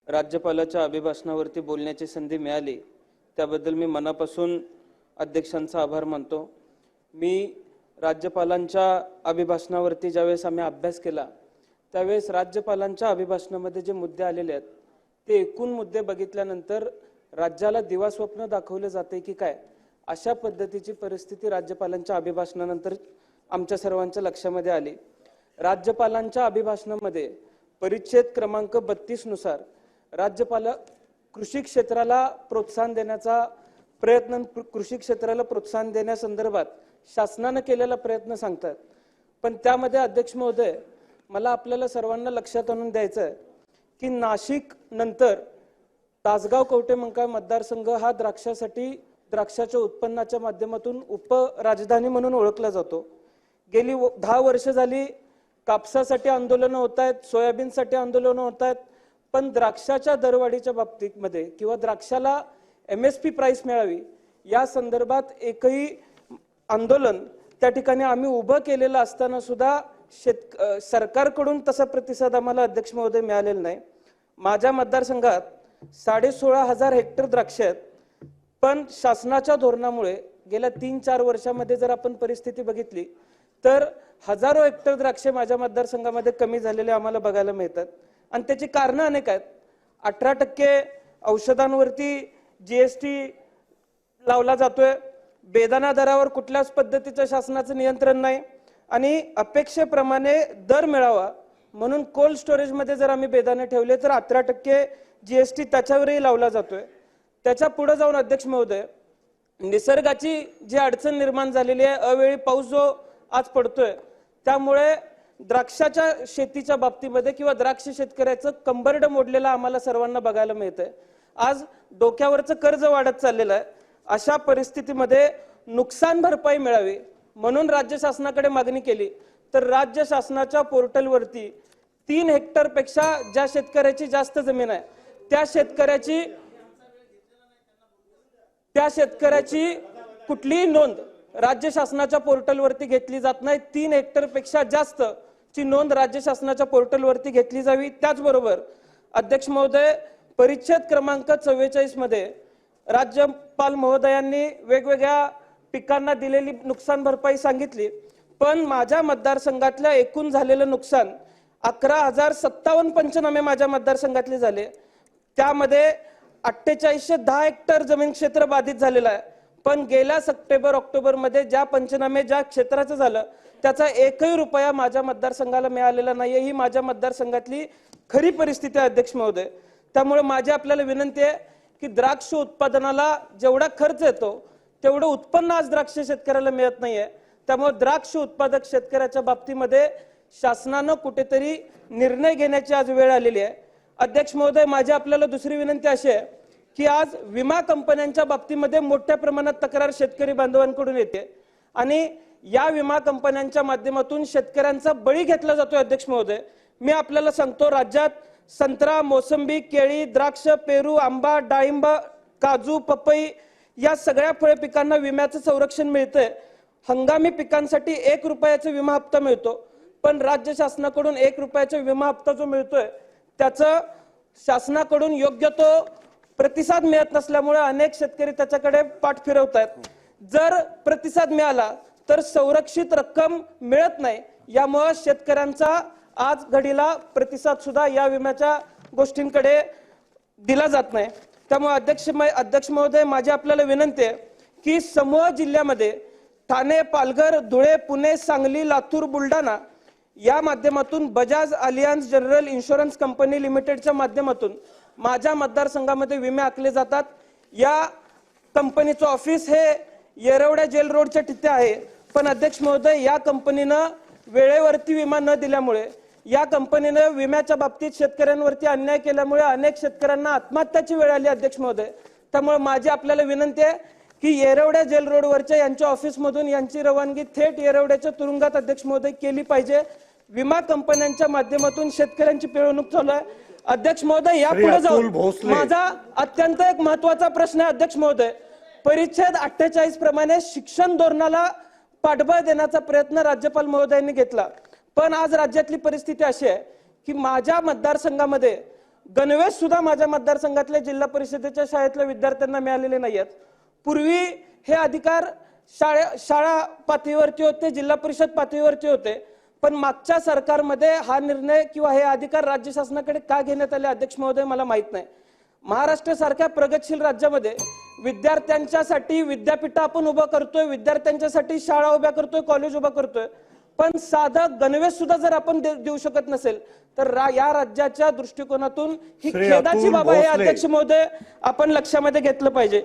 राज्यपालाच्या अभिभाषणावरती बोलण्याची संधी मिळाली त्याबद्दल मी मनापासून अध्यक्षांचा आभार मानतो। मी राज्यपालांच्या अभिभाषणावरती ज्यावेळेस आम्ही अभ्यास केला त्यावेळेस राज्यपालांच्या अभिभाषणामध्ये जे मुद्दे आलेले आहेत ते एकूण मुद्दे बघितल्यानंतर राज्याला दिवास्वप्न दाखवले जाते की काय अशा पद्धतीची परिस्थिती राज्यपालांच्या अभिभाषणानंतर आमच्या सर्वांच्या लक्षामध्ये आली। राज्यपालांच्या अभिभाषणामध्ये परिच्छेद क्रमांक 32 नुसार राज्यपाल कृषी क्षेत्राला प्रोत्साहन देण्याचा प्रयत्न कृषी क्षेत्राला प्रोत्साहन देण्यासंदर्भात शासनाने केलेला प्रयत्न सांगतात। पण त्यामध्ये अध्यक्ष महोदय मला आपल्याला सर्वांना लक्षात आणून द्यायचं आहे की नाशिक नंतर तासगाव कवठेमंकाळ मतदारसंघ हा द्राक्षाच्या उत्पन्नाच्या माध्यमातून उपराजधानी म्हणून ओळखला जातो। गेली 10 वर्ष झाली कापसासाठी आंदोलन होत आहेत, सोयाबीनसाठी आंदोलन होत आहेत, पण द्राक्षाच्या दरवाढीच्या बाबतीमध्ये किंवा द्राक्षाला MSP प्राइस मिळावी या संदर्भात एकही आंदोलन त्या ठिकाणी आम्ही उभं केलेलं असताना सुद्धा सरकारकडून तसा प्रतिसाद आम्हाला अध्यक्ष महोदय मिळालेला नाही। माझ्या मतदारसंघात 16,500 हेक्टर द्राक्ष आहेत, पण शासनाच्या धोरणामुळे गेल्या 3-4 वर्षांमध्ये जर आपण परिस्थिती बघितली तर हजारो हेक्टर द्राक्षे माझ्या मतदारसंघामध्ये कमी झालेले आम्हाला बघायला मिळतात आणि त्याची कारणं अनेक आहेत। 18% औषधांवरती GST लावला जातोय, बेदाणा दरावर कुठल्याच पद्धतीचं शासनाचं नियंत्रण नाही आणि अपेक्षेप्रमाणे दर मिळावा म्हणून कोल्ड स्टोरेज मध्ये जर आम्ही बेदाणे ठेवले तर 18% GST त्याच्यावरही लावला जातोय। त्याच्या पुढे जाऊन अध्यक्ष महोदय निसर्गाची जी अडचण निर्माण झालेली आहे, अवेळी पाऊस जो आज पडतोय त्यामुळे द्राक्षाच्या शेतीच्या बाबतीमध्ये किंवा द्राक्ष शेतकऱ्याचं कंबरड मोडलेलं आम्हाला सर्वांना बघायला मिळतंय। आज डोक्यावरचं कर्ज वाढत चाललेलं आहे। अशा परिस्थितीमध्ये नुकसान भरपाई मिळावी म्हणून राज्य शासनाकडे मागणी केली तर राज्य शासनाच्या पोर्टलवरती 3 हेक्टर पेक्षा ज्या शेतकऱ्याची जास्त जमीन आहे त्या शेतकऱ्याची कुठलीही नोंद राज्य शासनाच्या पोर्टलवरती घेतली जात नाही। 3 हेक्टर पेक्षा जास्त ची नोंद राज्य शासनाच्या पोर्टलवरती घेतली जावी। त्याचबरोबर अध्यक्ष महोदय परिच्छेद क्रमांक 44 मध्ये राज्यपाल महोदयांनी वेगवेगळ्या पिकांना दिलेली नुकसान भरपाई सांगितली, पण माझ्या मतदारसंघातल्या एकूण झालेलं नुकसान 11,057 पंचनामे माझ्या मतदारसंघातले झाले। त्यामध्ये 4810 हेक्टर जमीन क्षेत्र बाधित झालेलं आहे, पण गेल्या सप्टेंबर-ऑक्टोबर मध्ये ज्या पंचनामे ज्या क्षेत्राचं झालं त्याचा एकही रुपया माझ्या मतदारसंघाला मिळालेला नाहीये। ही माझ्या मतदारसंघातली खरी परिस्थिती आहे अध्यक्ष महोदय। त्यामुळे माझी आपल्याला विनंती आहे की द्राक्ष उत्पादनाला जेवढा खर्च येतो तेवढं उत्पन्न आज द्राक्ष शेतकऱ्याला मिळत नाहीये। त्यामुळे द्राक्ष उत्पादक शेतकऱ्याच्या बाबतीमध्ये शासनानं कुठेतरी निर्णय घेण्याची आज वेळ आलेली आहे। अध्यक्ष महोदय माझी आपल्याला दुसरी विनंती अशी आहे की आज विमा कंपन्यांच्या बाबतीमध्ये मोठ्या प्रमाणात तक्रार शेतकरी बांधवांकडून येते आणि या विमा कंपन्यांच्या माध्यमातून शेतकऱ्यांचा बळी घेतला जातोय। अध्यक्ष महोदय मी आपल्याला सांगतो राज्यात संत्रा, मोसंबी, केळी, द्राक्ष, पेरू, आंबा, डाळिंब, काजू, पपई या सगळ्या फळ पिकांना विम्याचं संरक्षण मिळतंय। हंगामी पिकांसाठी 1 रुपयाचा विमा हप्ता मिळतो, पण राज्य शासनाकडून 1 रुपयाचा विमा हप्ता जो मिळतोय त्याचं शासनाकडून योग्य तो प्रतिसाद मिळत नसल्यामुळे अनेक शेतकरी त्याच्याकडे पाठ फिरवतात। जर प्रतिसाद मिळाला तर संरक्षित रक्कम मिळत नाही, यामुळे शेतकऱ्यांचा आज घडीला प्रतिसाद सुद्धा या विम्याच्या गोष्टींकडे दिला जात नाही। त्यामुळे अध्यक्ष महोदय माझी आपल्याला विनंती आहे की समूह जिल्ह्यामध्ये ठाणे, पालघर, धुळे, पुणे, सांगली, लातूर, बुलढाणा या माध्यमातून Bajaj Allianz general insurance company लिमिटेडच्या माध्यमातून माझ्या मतदारसंघामध्ये विमे आखले जातात। या कंपनीचं ऑफिस हे येरवड्या जेल रोडच्या तिथे आहे, पण अध्यक्ष महोदय या कंपनीनं वेळेवरती विमा न दिल्यामुळे या कंपनीने विम्याच्या बाबतीत शेतकऱ्यांवरती अन्याय केल्यामुळे अनेक शेतकऱ्यांना आत्महत्याची वेळ आली अध्यक्ष महोदय। त्यामुळे माझी आपल्याला विनंती आहे की येरवड्या जेल रोडवरच्या यांच्या ऑफिसमधून यांची रवानगी थेट येरवड्याच्या तुरुंगात अध्यक्ष महोदय केली पाहिजे। विमा कंपन्यांच्या माध्यमातून शेतकऱ्यांची पिळवणूक चालू आहे। अध्यक्ष महोदय यापुढे जाऊन माझा अत्यंत एक महत्त्वाचा प्रश्न आहे अध्यक्ष महोदय, परिच्छेद 48 प्रमाणे शिक्षण धोरणाला पाठबळ देण्याचा प्रयत्न राज्यपाल महोदयांनी घेतला, पण आज राज्यातली परिस्थिती अशी आहे की माझ्या मतदारसंघामध्ये गणवेश सुद्धा माझ्या मतदारसंघातल्या जिल्हा परिषदेच्या शाळेतल्या विद्यार्थ्यांना मिळालेले नाही आहेत। पूर्वी हे अधिकार शाळा पातळीवरती होते, जिल्हा परिषद पातळीवरती होते, पण मागच्या सरकारमध्ये हा निर्णय किंवा हे अधिकार राज्य शासनाकडे का घेण्यात आले अध्यक्ष महोदय मला माहित नाही। महाराष्ट्र सारख्या प्रगतशील राज्यामध्ये विद्यार्थ्यांच्यासाठी विद्यापीठ आपण उभा करतोय, विद्यार्थ्यांच्यासाठी शाळा उभ्या करतोय, कॉलेज उभा करतोय, पण साधं गणवेश सुद्धा जर आपण देऊ शकत नसेल तर या राज्याच्या दृष्टिकोनातून ही खेदाची बाब आहे अध्यक्ष महोदय, आपण लक्षामध्ये घेतलं पाहिजे।